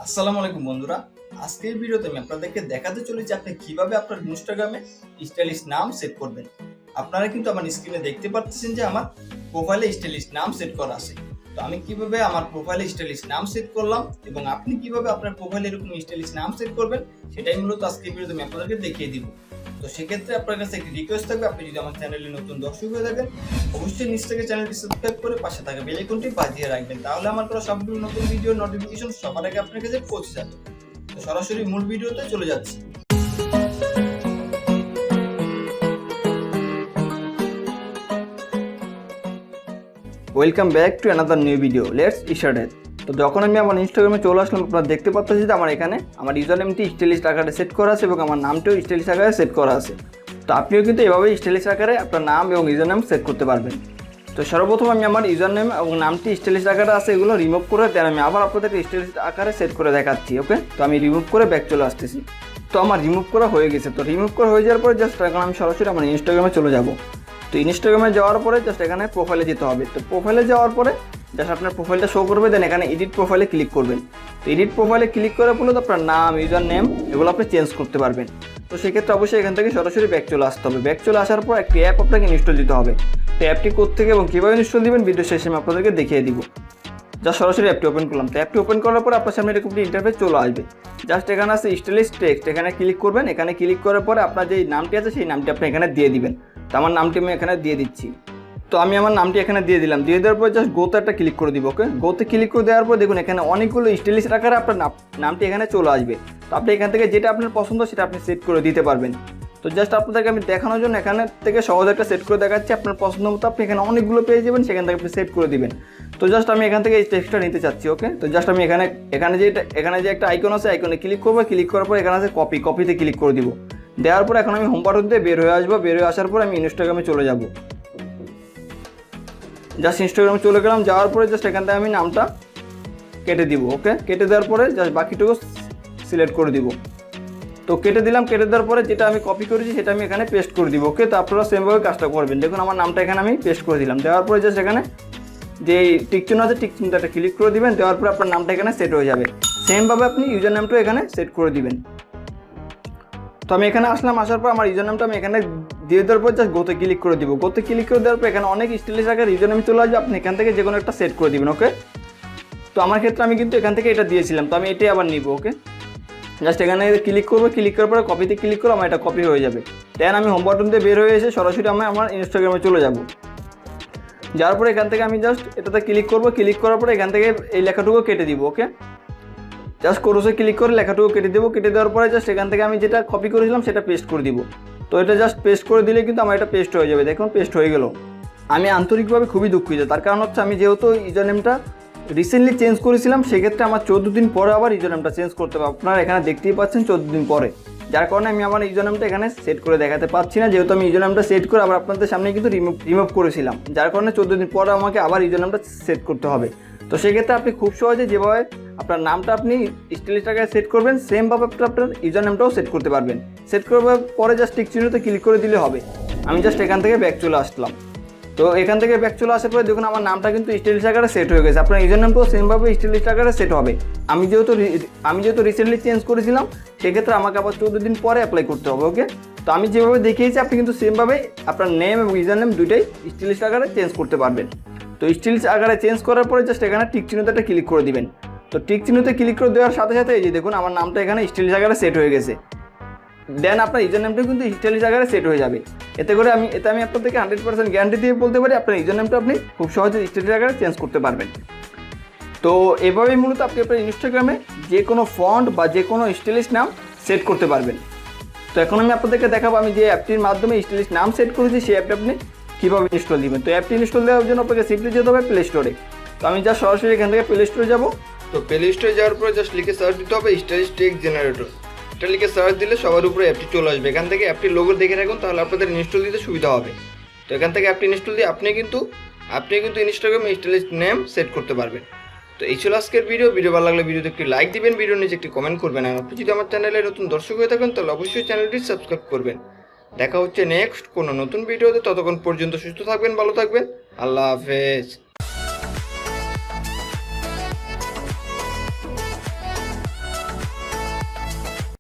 আসসালামু আলাইকুম বন্ধুরা। আজকের ভিডিওতে আমি আপনাদেরকে দেখাতে চলেছি আপনি কিভাবে আপনার ইনস্টাগ্রামে স্টাইলিশ নাম সেট করবেন। আপনারা কিন্তু আমার স্ক্রিনে দেখতে পাচ্ছেন যে আমার প্রোফাইলে স্টাইলিশ নাম সেট করা আছে। তো আমি কিভাবে আমার প্রোফাইলে স্টাইলিশ নাম সেট করলাম এবং আপনি কিভাবে আপনার প্রোফাইলে এরকম স্টাইলিশ নাম সেট করবেন সেটাই মূলত আজকের ভিডিওতে আমি আপনাদেরকে দেখিয়ে দিব। তো সেক্ষেত্রে আপনার কাছে একটি রিকোয়েস্ট থাকবে, আপনি যদি আমার চ্যানেলে নতুন দর্শক হয়ে থাকেন অবশ্যই নিচ থেকে চ্যানেলটি সাবস্ক্রাইব করে পাশে থাকা বেল আইকনটি বাজিয়ে রাখবেন, তাহলে আমার করা সবগুলো নতুন ভিডিও নোটিফিকেশন সবার আগে আপনার কাছে পৌঁছে যাবে। তো সরাসরি মূল ভিডিওতে চলে যাচ্ছি। Welcome back to another new video, let's start it. তো যখন আমি আমার ইনস্টাগ্রামে চলে আসলাম, আপনারা দেখতে পাচ্ছেন যে আমার এখানে আমার ইউজার নেমটি স্টাইলিশ আকারে সেট করা আছে এবং আমার নামটিও স্টাইলিশ আকারে সেট করা আছে। তো আপনিও কিন্তু এভাবে স্টাইলিশ আকারে আপনার নাম এবং ইউজার নেম সেট করতে পারবেন। তো সর্বপ্রথম আমি আমার ইউজার নেম এবং নামটি স্টাইলিশ আকারে আছে এগুলো রিমুভ করে দেন আমি আবার আপনাদেরকে স্টাইলিশ আকারে সেট করে দেখাচ্ছি। ওকে, তো আমি রিমুভ করে ব্যাক চলে আসতেছি। তো আমার রিমুভ করা হয়ে গেছে। তো রিমুভ করা হয়ে যাওয়ার পরে জাস্ট এখন আমি সরাসরি আমার ইনস্টাগ্রামে চলে যাব। তো ইনস্টাগ্রামে যাওয়ার পরে জাস্ট এখানে প্রোফাইলে যেতে হবে। তো প্রোফাইলে যাওয়ার পরে জাস্ট আপনার প্রোফাইলটা শো করবে, দেন এখানে এডিট প্রোফাইলে ক্লিক করবেন। তো এডিট প্রোফাইলে ক্লিক করার ফলে আপনার নাম, ইউজার নেম এগুলো আপনি চেঞ্জ করতে পারবেন। তো সেক্ষেত্রে অবশ্যই এখান থেকে সরাসরি ব্যাক চলে আসতে হবে। ব্যাক চলে আসার পর একটি অ্যাপ আপনাকে ইনস্টল দিতে হবে। তো অ্যাপটি কোত্থেকে এবং কীভাবে ইনস্টল দিবেন ভিডিও শেষে আমি আপনাদেরকে দেখিয়ে দিব। জাস্ট সরাসরি অ্যাপটি ওপেন করলাম। তো অ্যাপটি ওপেন করার পর আপনার সামনে এরকম একটি ইন্টারফেস চলে আসবে। জাস্ট এখানে আছে স্টাইলিশ টেক্সট, এখানে ক্লিক করবেন। এখানে ক্লিক করার পরে আপনার যে নামটি আছে সেই নামটি আপনি এখানে দিয়ে দিবেন। তো আমার নামটি আমি এখানে দিয়ে দিচ্ছি। তো আমি আমার নামটি এখানে দিয়ে দিলাম। দিয়ে দেওয়ার পর জাস্ট গোতে একটা ক্লিক করে দিব। ওকে, গোতে ক্লিক করে দেওয়ার পর দেখুন এখানে অনেকগুলো স্টাইলিশ আকারে আপনার নামটি এখানে চলে আসবে। তো আপনি এখান থেকে যেটা আপনার পছন্দ সেটা আপনি সেট করে দিতে পারবেন। তো জাস্ট আপনাদেরকে আমি দেখানোর জন্য এখানে থেকে সহজ একটা সেট করে দেখাচ্ছি। আপনার পছন্দ মতো আপনি এখানে অনেকগুলো পেয়ে যাবেন, সেখান থেকে আপনি সেট করে দিবেন। তো জাস্ট আমি এখান থেকে এই টেক্সটটা নিতে চাচ্ছি। ওকে, তো জাস্ট আমি এখানে যে একটা আইকন আছে আইকনে ক্লিক করবো। ক্লিক করার পর এখানে আছে কপিতে ক্লিক করে দিব। দেওয়ার পর এখন আমি হোম বাটন দিয়ে বের হয়ে আসবো। বের হয়ে আসার পর আমি ইনস্টাগ্রামে চলে যাব। জাস্ট ইনস্টাগ্রামে চলে গেলাম। যাওয়ার পরে জাস্ট এখান থেকে আমি নামটা কেটে দিব। ওকে, কেটে দেওয়ার পরে জাস্ট বাকিটুকু সিলেক্ট করে দিব। তো কেটে দিলাম। কেটে দেওয়ার পরে যেটা আমি কপি করেছি সেটা আমি এখানে পেস্ট করে দিব। ওকে, তো আপনারা সেমভাবে কাজটা করবেন। দেখুন আমার নামটা এখানে আমি পেস্ট করে দিলাম। দেওয়ার পরে জাস্ট এখানে যে টিক চিহ্ন আছে টিক চিহ্নটা ক্লিক করে দিবেন। দেওয়ার পরে আপনার নামটা এখানে সেট হয়ে যাবে। সেমভাবে আপনি ইউজার নামটাও এখানে সেট করে দিবেন। তো আমি এখানে আসলাম। আসার পর আমার ইউজার নামটা আমি এখানে দিয়ে দেওয়ার পর জাস্ট গোতে ক্লিক করে দিব। গোতে ক্লিক করে দেওয়ার পর এখানে অনেক স্টাইলিশ আকার ইউজার নেম চলে আসবে। আপনি এখান থেকে যে কোনো একটা সেট করে দিবেন। ওকে, তো আমার ক্ষেত্রে আমি কিন্তু এখান থেকে এটা দিয়েছিলাম, তো আমি এটাই আবার নিব। ওকে, জাস্ট এখানে ক্লিক করবো। ক্লিক করার পরে কপিতে ক্লিক করবো, আমার এটা কপি হয়ে যাবে। দেন আমি হোম বাটন দিয়ে বের হয়ে এসে সরাসরি আমি আমার ইনস্টাগ্রামে চলে যাব। যাওয়ার পরে এখান থেকে আমি জাস্ট এটাতে ক্লিক করবো। ক্লিক করার পরে এখান থেকে এই লেখাটুকু কেটে দিব। ওকে, জাস্ট ক্রসে ক্লিক করে লেখাটুকু কেটে দেবো। কেটে দেওয়ার পরে জাস্ট এখান থেকে আমি যেটা কপি করেছিলাম সেটা পেস্ট করে দিব। তো এটা জাস্ট পেস্ট করে দিলে কিন্তু আমার এটা পেস্ট হয়ে যাবে। দেখুন পেস্ট হয়ে গেল। আমি আন্তরিকভাবে খুবই দুঃখিত, তার কারণ হচ্ছে আমি যেহেতু ইউজার নেমটা রিসেন্টলি চেঞ্জ করেছিলাম, সেক্ষেত্রে আমার 14 দিন পরে আবার ইউজার নেমটা চেঞ্জ করতে হবে। আপনারা এখানে দেখতেই পাচ্ছেন 14 দিন পরে, যার কারণে আমি আমার ইউজার নেমটা এখানে সেট করে দেখাতে পাচ্ছি না। যেহেতু আমি ইউজার নেমটা সেট করে আবার আপনাদের সামনে কিন্তু রিমুভ করেছিলাম, যার কারণে 14 দিন পরে আমাকে আবার ইউজার নেমটা সেট করতে হবে। তো সেক্ষেত্রে আপনি খুব সহজে যেভাবে আপনার নামটা আপনি স্টাইলিশ আকারে সেট করবেন, সেমভাবে আপনার ইউজার নেমটাও সেট করতে পারবেন। সেট করার পরে জাস্ট টিক চিহ্নতে ক্লিক করে দিলে হবে। আমি জাস্ট এখান থেকে ব্যাক চলে আসলাম। তো এখান থেকে ব্যাক চলে আসার পরে দেখুন আমার নামটা কিন্তু স্টাইলিশ আকারে সেট হয়ে গেছে। আপনার ইউজার নেমটাও সেমভাবে স্টাইলিশ আকারে সেট হবে। আমি যেহেতু রিসেন্টলি চেঞ্জ করেছিলাম, সেক্ষেত্রে আমাকে আবার 14 দিন পরে অ্যাপ্লাই করতে হবে। ওকে, তো আমি যেভাবে দেখিয়েছি আপনি কিন্তু সেমভাবে আপনার নেম এবং ইউজার নেম দুইটাই স্টাইলিশ আকারে চেঞ্জ করতে পারবেন। তো স্টাইলিশ আকারে চেঞ্জ করার পরে জাস্ট এখানে টিক চিহ্নতে একটা ক্লিক করে দিবেন। তো টিক চিহ্নতে ক্লিক করে দেওয়ার সাথে সাথে এই যে দেখুন আমার নামটা এখানে স্টাইলিশ আকারে সেট হয়ে গেছে। দেন আপনার ইউজার নেমটা কিন্তু স্টাইলিশ আকারে সেট হয়ে যাবে। এতে আমি আপনাদেরকে 100% গ্যারান্টি দিয়ে বলতে পারি আপনার ইউজার নেমটা আপনি খুব সহজে স্টাইলিশ আকারে চেঞ্জ করতে পারবেন। তো এভাবেই মূলত আপনি আপনার ইনস্টাগ্রামে যে কোনো ফন্ট বা যে কোনো স্টাইলিশ নাম সেট করতে পারবেন। তো এখন আমি আপনাদেরকে দেখাবো আমি যে অ্যাপটির মাধ্যমে স্টাইলিশ নাম সেট করেছি সেই অ্যাপটা আপনি কীভাবে ইনস্টল দিবেন। তো অ্যাপটি ইনস্টল দেওয়ার জন্য আপনাকে সিম্পলি যেতে হবে প্লে স্টোরে। তো আমি জাস্ট সরাসরি এখান থেকে প্লে স্টোরে যাবো। তো প্লে স্টোরে যাওয়ার পরে জাস্ট লিখে সার্চ দিতে হবে স্টাইলিশ টেক্সট জেনারেটর। এটা লিখে সার্চ দিলে সবার উপরে অ্যাপটি চলে আসবে। এখান থেকে অ্যাপটির লোগো দেখে রাখুন, তাহলে আপনাদের ইনস্টল দিতে সুবিধা হবে। তো এখান থেকে অ্যাপটি ইনস্টল দিয়ে আপনি কিন্তু ইনস্টাগ্রামে স্টাইলিশ নেম সেট করতে পারবেন। তো এই ছিল আজকের ভিডিও ভালো লাগলে ভিডিওতে একটি লাইক দিবেন, ভিডিওর নিচে একটি কমেন্ট করবেন। আর আপনি যদি আমার চ্যানেলে নতুন দর্শক হয়ে থাকেন তাহলে অবশ্যই চ্যানেলটি সাবস্ক্রাইব করবেন। দেখা হচ্ছে নেক্সট কোনো নতুন ভিডিওতে। ততক্ষণ পর্যন্ত সুস্থ থাকবেন, ভালো থাকবেন। আল্লাহ হাফেজ।